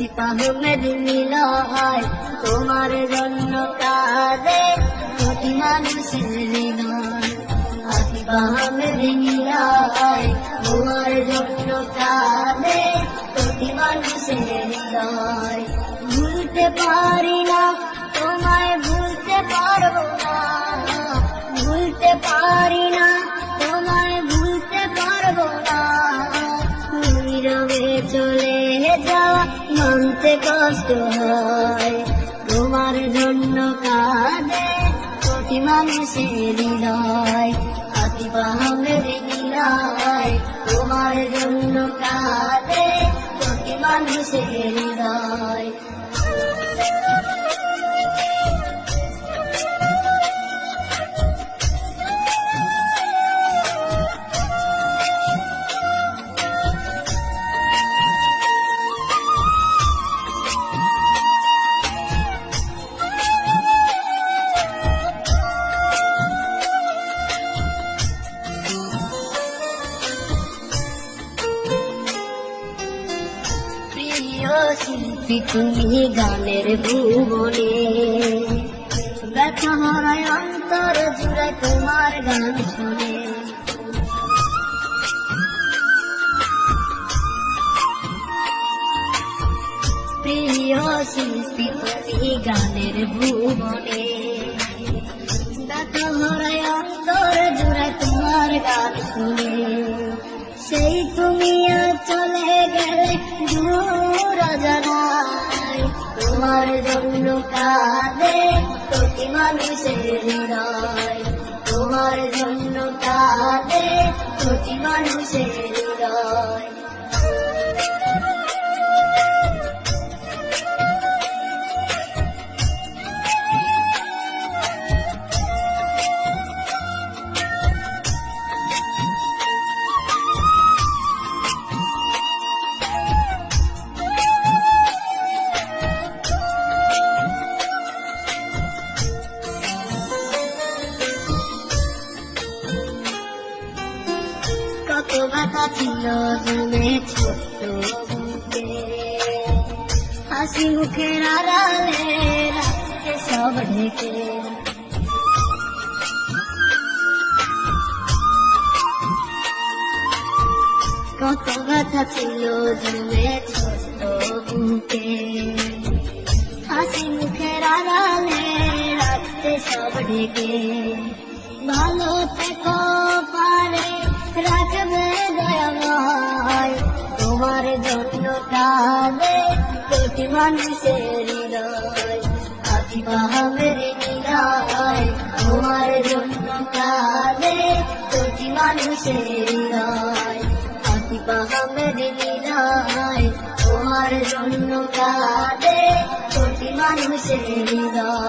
আতিফ আহমেদ নিলয়, তোমার জন্য কাঁদে কোটি মানুষের হৃদয়। আতিফ আহমেদ নিলয়, তোমার জন্য কাঁদে কোটি মানুষের হৃদয়। ভুলতে পারি না তোমায়, ভুলতে পারবো না, ভুলতে পারি না তোমায়, ভুলতে পারবো না। নীরবে চলে যাওয়া মানতে কষ্ট হয়, তোমার জন্য কাঁদে কোটি মানুষের হৃদয়। আতিফ আহমেদ নিলয়, তোমার জন্য কাঁদে কোটি মানুষের হৃদয়। শিল্পী তুমি গানের ভুবনে, ব্যথা হারায় অন্তর জুড়ে তোমার গান শুনে। প্রিয় শিল্পী তুমি গানের ভুবনে, ব্যথা হারায় অন্তর জুড়ে তোমার গান শুনে। সেই তুমি চলে গেলে দূর জানাই, তোমার জন্য কাঁদে কোটি মানুষের হৃদয়। তোমার জন্য কাঁদে কোটি মানুষের হৃদয়। কত ব্যথা ছিল জমে ছোট্ট বুকে, হাসি মুখের আড়ালে রাখতে সব ঢেকে। কত ব্যথা ছিল জমে ছোট্ট বুকে, হাসি মুখের আড়ালে রাখতে সব ঢেকে। ভালো থেকো পারে রাখবে দয়াময়, তোমার জন্য কাঁদে কোটি মানুষের হৃদয়। আতিফ আহমেদ নিলয়, তোমার জন্য কাঁদে কোটি মানুষের হৃদয়। আতিফ আহমেদ নিলয়, তোমার জন্য কাঁদে কোটি মানুষের হৃদয়।